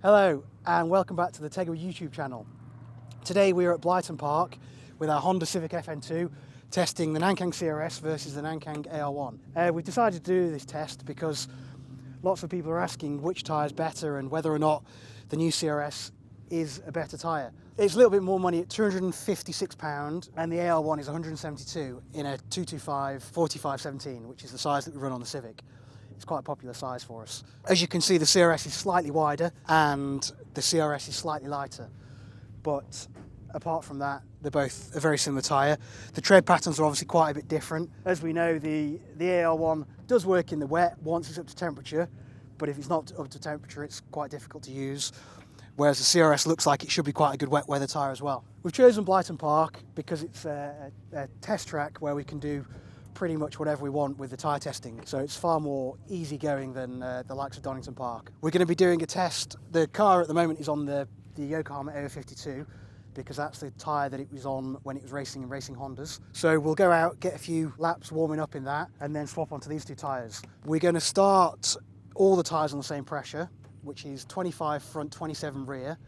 Hello and welcome back to the Tegiwa YouTube channel. Today we are at Blyton Park with our Honda Civic FN2 testing the Nankang CR-S versus the Nankang AR-1. We've decided to do this test because lots of people are asking which tyre is better and whether or not the new CR-S is a better tyre. It's a little bit more money at £256 and the AR-1 is 172 in a 225 4517, which is the size that we run on the Civic. It's quite a popular size for us. As you can see, the CR-S is slightly wider and the CR-S is slightly lighter. But apart from that, they're both a very similar tyre. The tread patterns are obviously quite a bit different. As we know, the AR-1 does work in the wet once it's up to temperature, but if it's not up to temperature, it's quite difficult to use. Whereas the CR-S looks like it should be quite a good wet weather tyre as well. We've chosen Blyton Park because it's a test track where we can do pretty much whatever we want with the tyre testing, so it's far more easygoing than the likes of Donington Park. We're going to be doing a test. The car at the moment is on the Yokohama AR-52 because that's the tyre that it was on when it was racing in racing Hondas. So we'll go out, get a few laps warming up in that, and then swap onto these two tyres. We're going to start all the tyres on the same pressure, which is 25 front, 27 rear,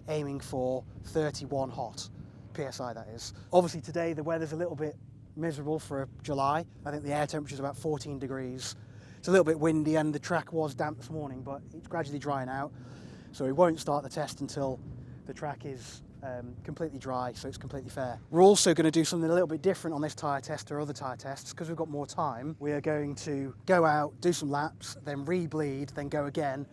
aiming for 31 hot, PSI that is. Obviously today the weather's a little bit miserable for July. I think the air temperature is about 14 degrees. It's a little bit windy and the track was damp this morning, but it's gradually drying out. So we won't start the test until the track is completely dry, so it's completely fair. We're also going to do something a little bit different on this tyre test or other tyre tests because we've got more time. We are going to go out, do some laps, then re-bleed, then go again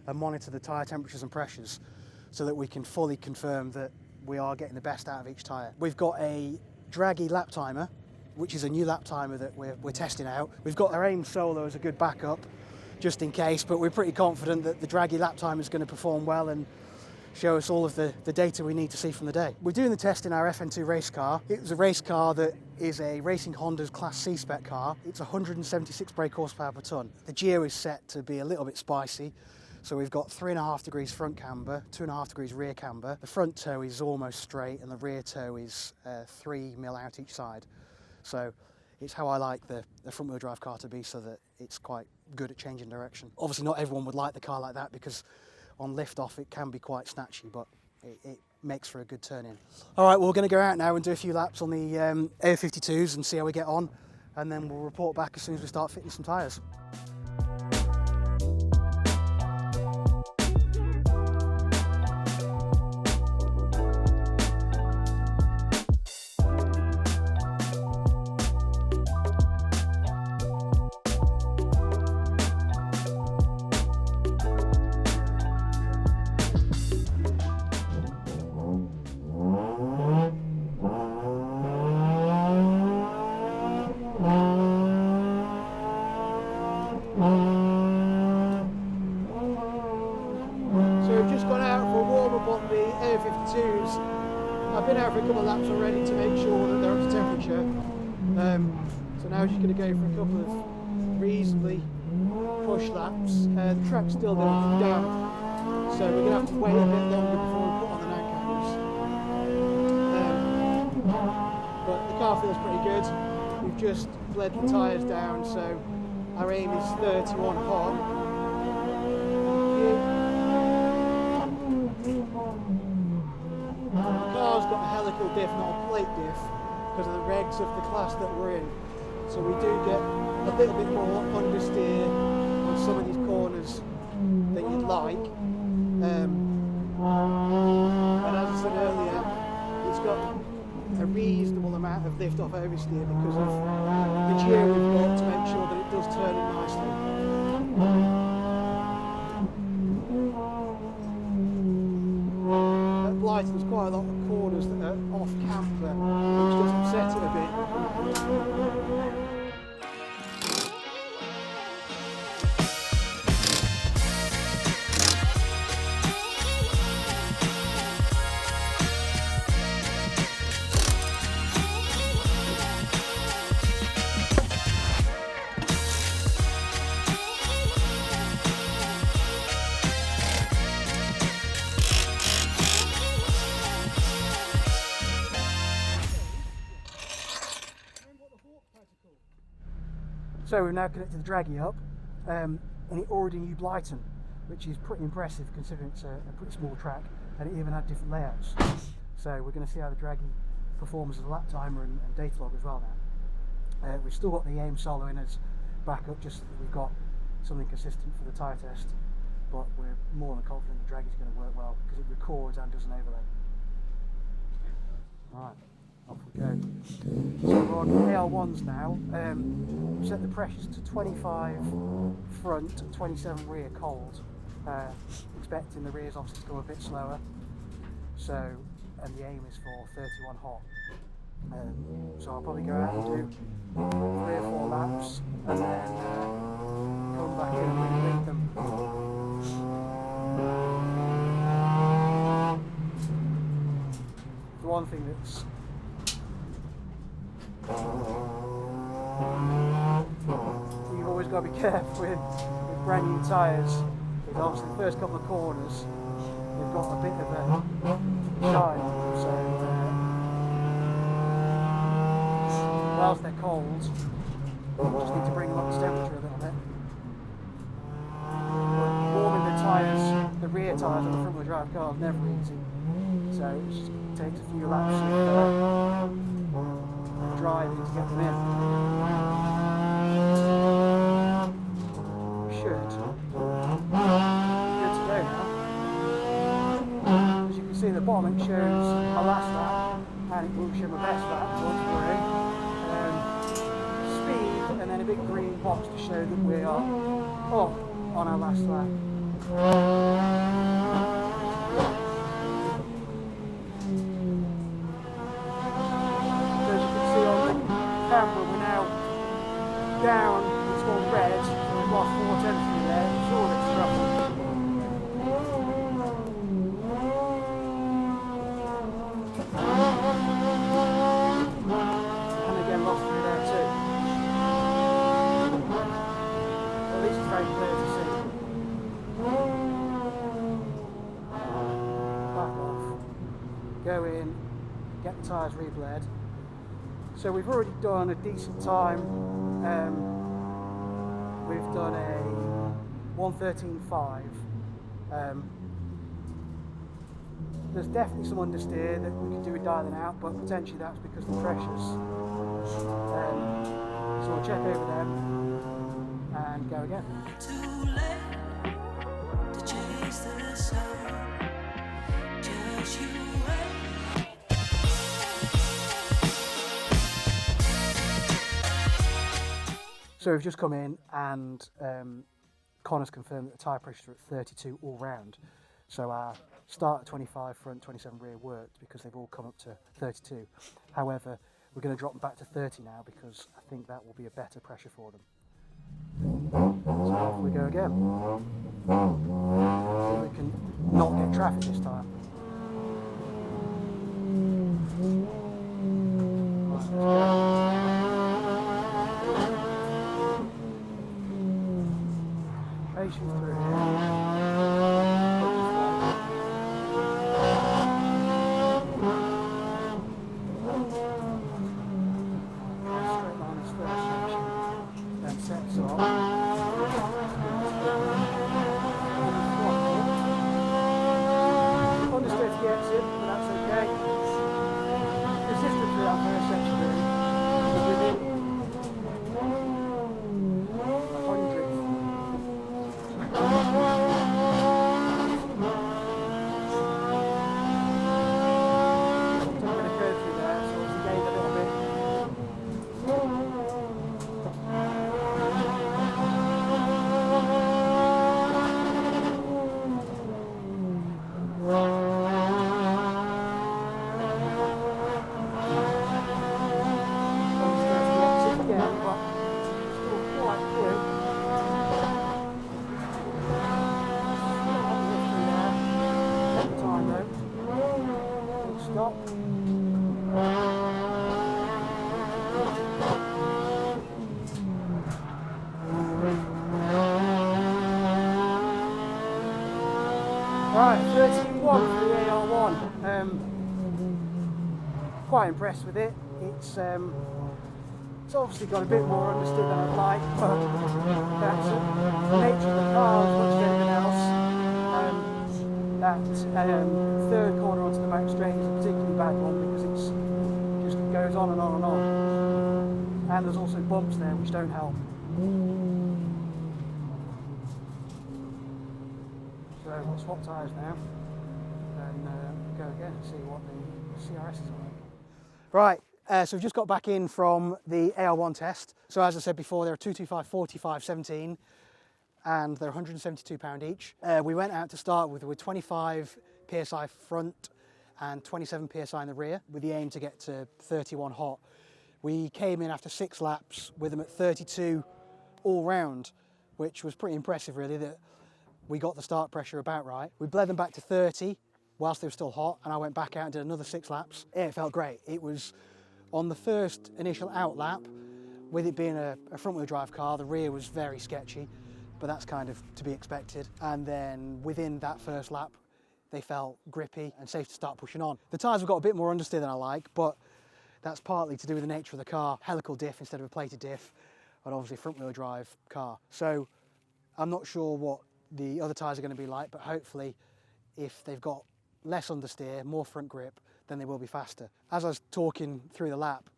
and monitor the tyre temperatures and pressures so that we can fully confirm that we are getting the best out of each tyre. We've got a draggy lap timer, which is a new lap timer that we're testing out. We've got our AIM Solo as a good backup, just in case, but we're pretty confident that the draggy lap timer is going to perform well and show us all of the data we need to see from the day. We're doing the test in our FN2 race car. It was a race car that is a Racing Honda's Class C spec car. It's 176 brake horsepower per tonne. The geo is set to be a little bit spicy, so we've got 3.5 degrees front camber, 2.5 degrees rear camber. The front toe is almost straight and the rear toe is 3 mil out each side. So it's how I like the front wheel drive car to be, so that it's quite good at changing direction. Obviously not everyone would like the car like that because on lift off it can be quite snatchy, but it makes for a good turn in. All right, well, we're going to go out now and do a few laps on the AR-52s and see how we get on, and then we'll report back as soon as we start fitting some tyres. On the AR-52s. I've been out for a couple of laps already to make sure that they're up to temperature. So now just going to go for a couple of reasonably push laps. The track's still going down, so we're going to have to wait a bit longer before we put on the Nankangs. But the car feels pretty good. We've just bled the tyres down, so our aim is 31 hot. The car's got a helical diff, not a plate diff, because of the regs of the class that we're in. So we do get a little bit more understeer on some of these corners than you'd like. And as I said earlier, it's got a reasonable amount of lift off oversteer because of the geo we've got to make sure that it does turn in nicely. There's quite a lot of corners that are off camber, which does upset it a bit. So we've now connected the draggy up, and it already knew Blyton. which is pretty impressive considering it's a pretty small track, and it even had different layouts. So we're going to see how the Dragy performs as a lap timer and data log as well now. We've still got the AIM solo in as backup, just so that we've got something consistent for the tyre test, but we're more than confident the Dragy's going to work well because it records and does an overlay. Right, off we go. So we're on AR-1s now. We've set the pressures to 25 front, 27 rear cold. Expecting the rears obviously to go a bit slower. So, and the aim is for 31 hot. So I'll probably go out and do 3 or 4 laps and then come back in and repeat them. The one thing that's you've always got to be careful with brand new tyres is obviously the first couple of corners they've got a bit of a shine, so whilst they're cold you just need to bring them up to temperature a little bit. But warming the tyres, the rear tyres on the front wheel drive car is never easy, so it just takes a few laps of driving to get them in. Should good to go now. As you can see at the bottom it shows my last lap and it will show my best lap once we're in. Speed and then a big green box to show that we are up on our last lap. Camera, we're now down, it's gone red, so we've lost 4 tenths in there, it's all a bit struggling. And again lost through there too. At least it's very clear to see. Back off, go in, get the tyres re-bled. So we've already done a decent time. We've done a 1:13.5. There's definitely some understeer that we could do with dialing out, but potentially that's because the pressures. So we'll check over them and go again. Too late to chase the sun. Just you wait. So we've just come in and Connor's confirmed that the tyre pressures are at 32 all round. So our start at 25 front, 27 rear worked because they've all come up to 32. However, we're going to drop them back to 30 now because I think that will be a better pressure for them. So off we go again. So we can not get traffic this time. Right, let's go. Patience through here. Straight line this first section, then sets off. Understood to the exit, but that's okay. Consistent through that first section really. Within 100. Stop. Right, 13.1 for the AR-1. Quite impressed with it. It's obviously got a bit more understood than I'd like, but that's the nature of the car as much as anything else. That third corner onto the back straight is a particularly bad one because it just goes on and on and on. And there's also bumps there which don't help. So we'll swap tyres now and go again and see what the CR-S is like. Right, so we've just got back in from the AR-1 test. So as I said before, they're 225, 45, 17 and they're £172 each. We went out to start with 25 PSI front and 27 PSI in the rear with the aim to get to 31 hot. We came in after 6 laps with them at 32 all round, which was pretty impressive really, that we got the start pressure about right. We bled them back to 30 whilst they were still hot, and I went back out and did another 6 laps. It felt great. It was on the first initial out lap, with it being a front wheel drive car, the rear was very sketchy, but that's kind of to be expected. And then within that first lap, they felt grippy and safe to start pushing on. The tyres have got a bit more understeer than I like, but that's partly to do with the nature of the car. Helical diff instead of a plated diff, and obviously front wheel drive car. So I'm not sure what the other tyres are going to be like, but hopefully if they've got less understeer, more front grip, then they will be faster. As I was talking through the lap,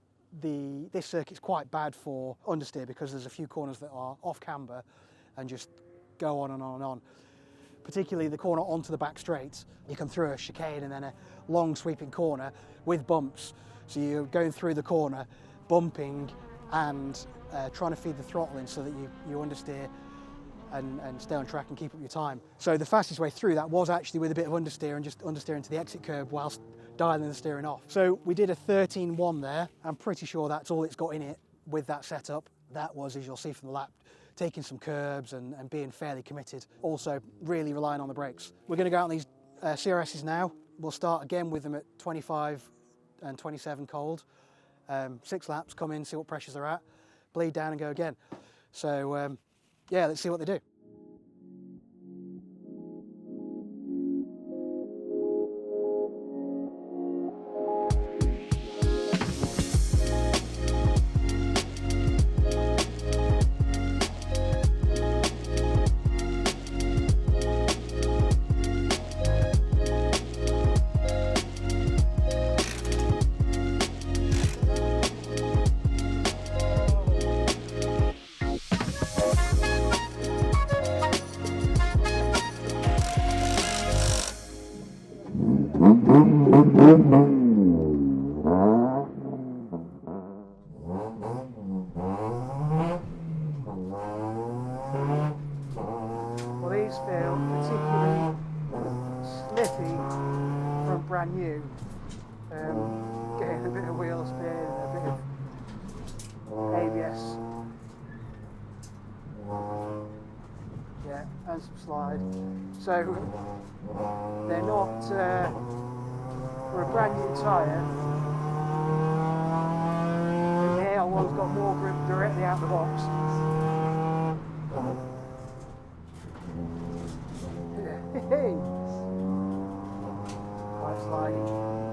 this circuit's quite bad for understeer because there's a few corners that are off camber and just go on and on and on. Particularly the corner onto the back straight. You come through a chicane and then a long sweeping corner with bumps. So you're going through the corner, bumping and trying to feed the throttle in so that you understeer and stay on track and keep up your time. So the fastest way through that was actually with a bit of understeer and just understeering to the exit curb whilst dialing the steering off. So we did a 13.1 there. I'm pretty sure that's all it's got in it with that setup. That was, as you'll see from the lap, taking some curbs and being fairly committed. Also really relying on the brakes. We're going to go out on these CR-Ss now. We'll start again with them at 25 and 27 cold. 6 laps, come in, see what pressures they're at, bleed down and go again. So yeah, let's see what they do. Well, these feel particularly slippy from brand new. Getting a bit of wheel spin, a bit of ABS. Yeah, and some slide. So they're not, for a brand new tyre, the AR-1's got more grip directly out of the box. Hey! Quite slidey.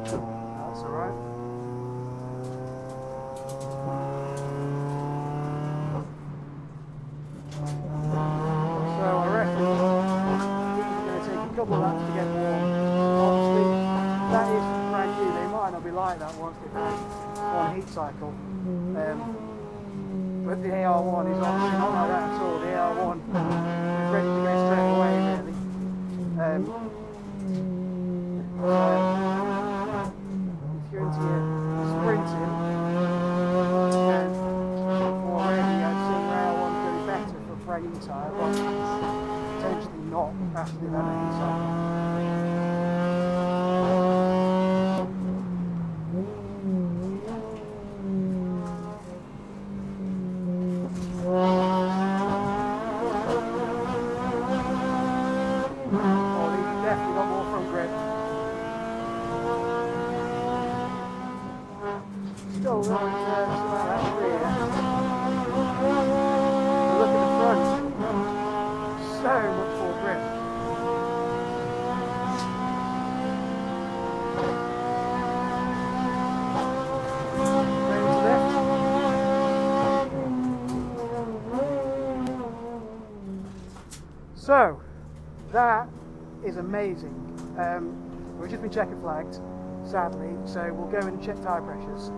That's alright. So I reckon these are going to take a couple of laps to get warm. Obviously, that is brand new. They might not be like that once they've had one heat cycle. But the AR-1 is obviously not like that at all. The AR-1 is ready to go straight away, really. If you're into your sprinting, then already I'd say your AR-1's going to be better for a brand new tyre, but potentially not after they've had a heat cycle. Definitely got more front grip. Still a little bit nervous about that rear. But look at the front. So much more grip. Going to left. So that is amazing. We've just been checker flagged, sadly, so we'll go in and check tyre pressures.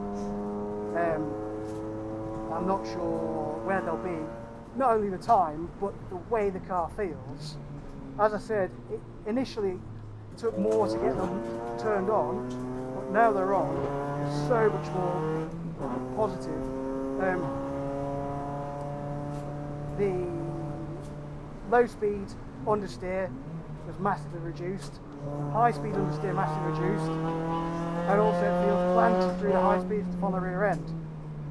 I'm not sure where they'll be, not only the time, but the way the car feels. As I said, initially it took more to get them turned on, but now they're on, it's so much more positive. The low speed understeer was massively reduced, high speed understeer massively reduced, and also it feels planted through the high speeds to follow the rear end.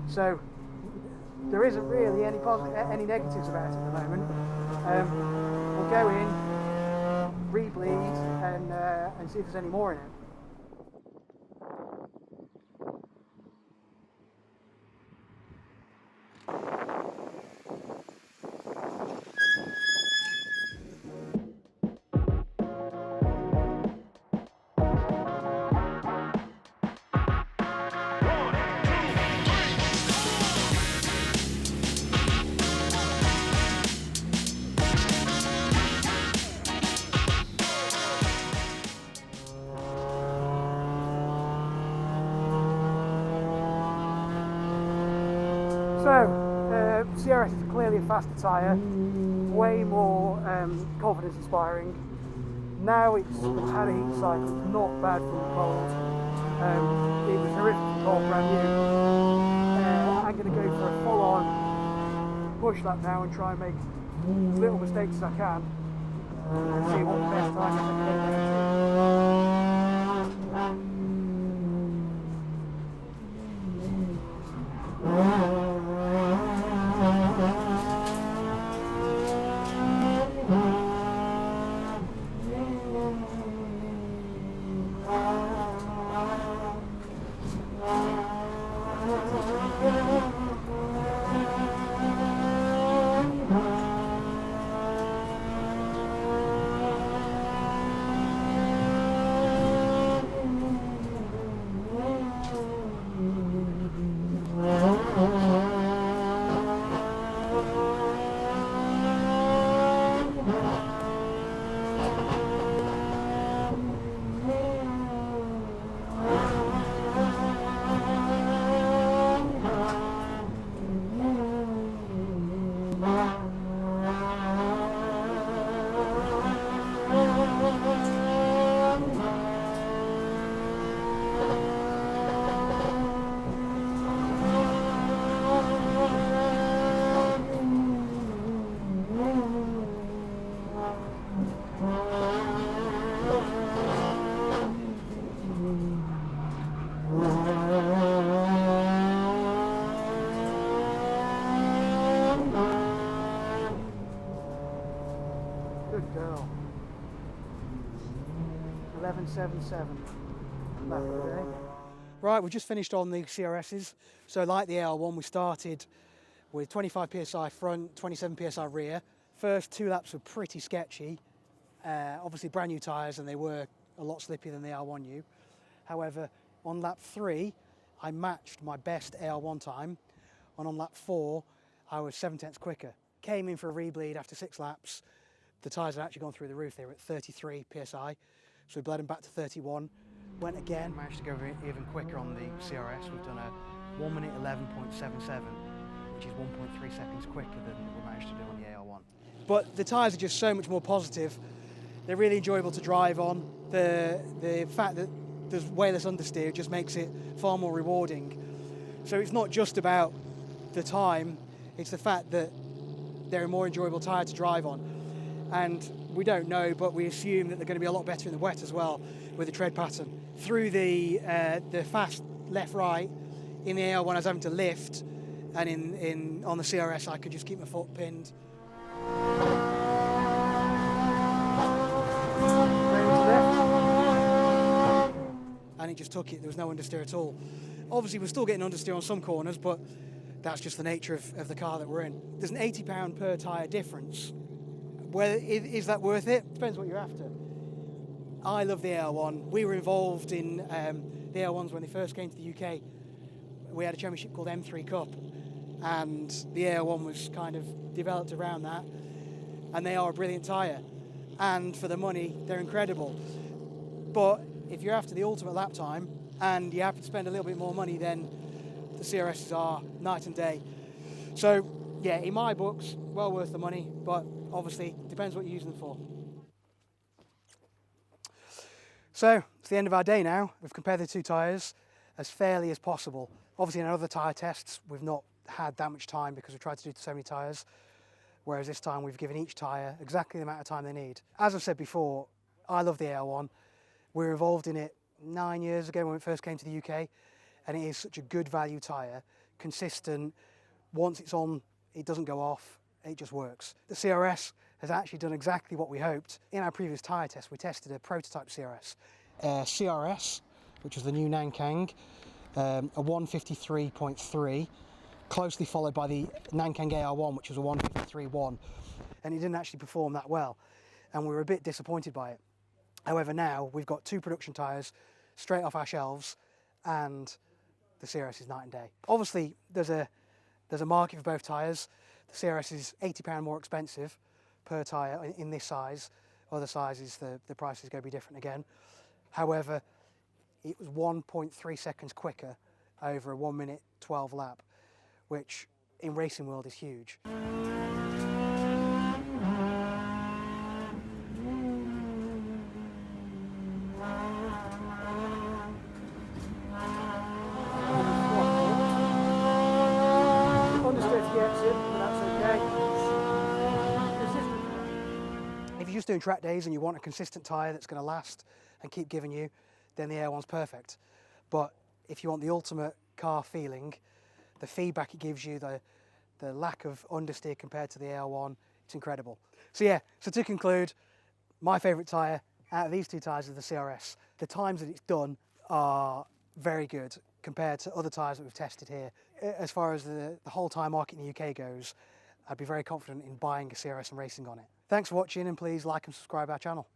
So there isn't really any negatives about it at the moment. We'll go in, re-bleed, and see if there's any more in it. So, CR-S is clearly a faster tyre, way more confidence inspiring. Now it's had a heat cycle, it's not bad from the cold. It was horrific from cold, brand new. I'm going to go for a full on push lap now and try and make as little mistakes as I can and see what the best time is I can get down to. Good girl. 11.77. Lap of the day. Right, we've just finished on the CR-S's. So like the AR-1, we started with 25 psi front, 27 psi rear. First 2 laps were pretty sketchy. Obviously brand new tyres, and they were a lot slippier than the AR-1U. However, on lap 3, I matched my best AR-1 time, and on lap 4, I was 7/10 quicker. Came in for a rebleed after 6 laps. The tyres had actually gone through the roof. They were at 33 psi, so we bled them back to 31. Went again, managed to go even quicker on the CR-S. We've done a 1 minute 11.77, which is 1.3 seconds quicker than we managed to do on the AR-1. But the tyres are just so much more positive. They're really enjoyable to drive on. The fact that there's way less understeer just makes it far more rewarding. So it's not just about the time, it's the fact that they're a more enjoyable tyre to drive on. And we don't know, but we assume that they're going to be a lot better in the wet as well with the tread pattern. Through the fast left-right, in the AR-1 I was having to lift, and on the CR-S I could just keep my foot pinned. And it just took it, there was no understeer at all. Obviously we're still getting understeer on some corners, but that's just the nature of the car that we're in. There's an £80 per tyre difference. Well, is that worth it? Depends what you're after. I love the AR-1. We were involved in the AR-1s when they first came to the UK. We had a championship called M3 Cup, and the AR-1 was kind of developed around that. And they are a brilliant tyre. And for the money, they're incredible. But if you're after the ultimate lap time and you have to spend a little bit more money, then the CRSs are night and day. So yeah, in my books, well worth the money, but obviously depends what you use them for. So it's the end of our day now. We've compared the two tyres as fairly as possible. Obviously in our other tyre tests, we've not had that much time because we've tried to do so many tyres, whereas this time we've given each tyre exactly the amount of time they need. As I've said before, I love the AR-1. We were involved in it 9 years ago when it first came to the UK, and it is such a good value tyre, consistent. Once it's on, it doesn't go off, it just works. The CRS has actually done exactly what we hoped. In our previous tyre test, we tested a prototype CRS, CR-S, which was the new Nankang, a 153.3, closely followed by the Nankang AR-1, which was a 153.1, and it didn't actually perform that well, and we were a bit disappointed by it. However, now we've got two production tyres straight off our shelves, and the CRS is night and day. Obviously, there's a market for both tyres. The CRS is £80 more expensive per tyre in this size. Other sizes, the price is going to be different again. However, it was 1.3 seconds quicker over a 1 minute 12 lap, which in racing world is huge. If you're just doing track days and you want a consistent tyre that's going to last and keep giving you, then the AR-1's perfect. But if you want the ultimate car feeling, the feedback it gives you, the lack of understeer compared to the AR-1, it's incredible. So yeah, so to conclude, my favourite tyre out of these two tyres is the CRS. The times that it's done are very good compared to other tyres that we've tested here. As far as the whole tyre market in the UK goes, I'd be very confident in buying a CRS and racing on it. Thanks for watching, and please like and subscribe our channel.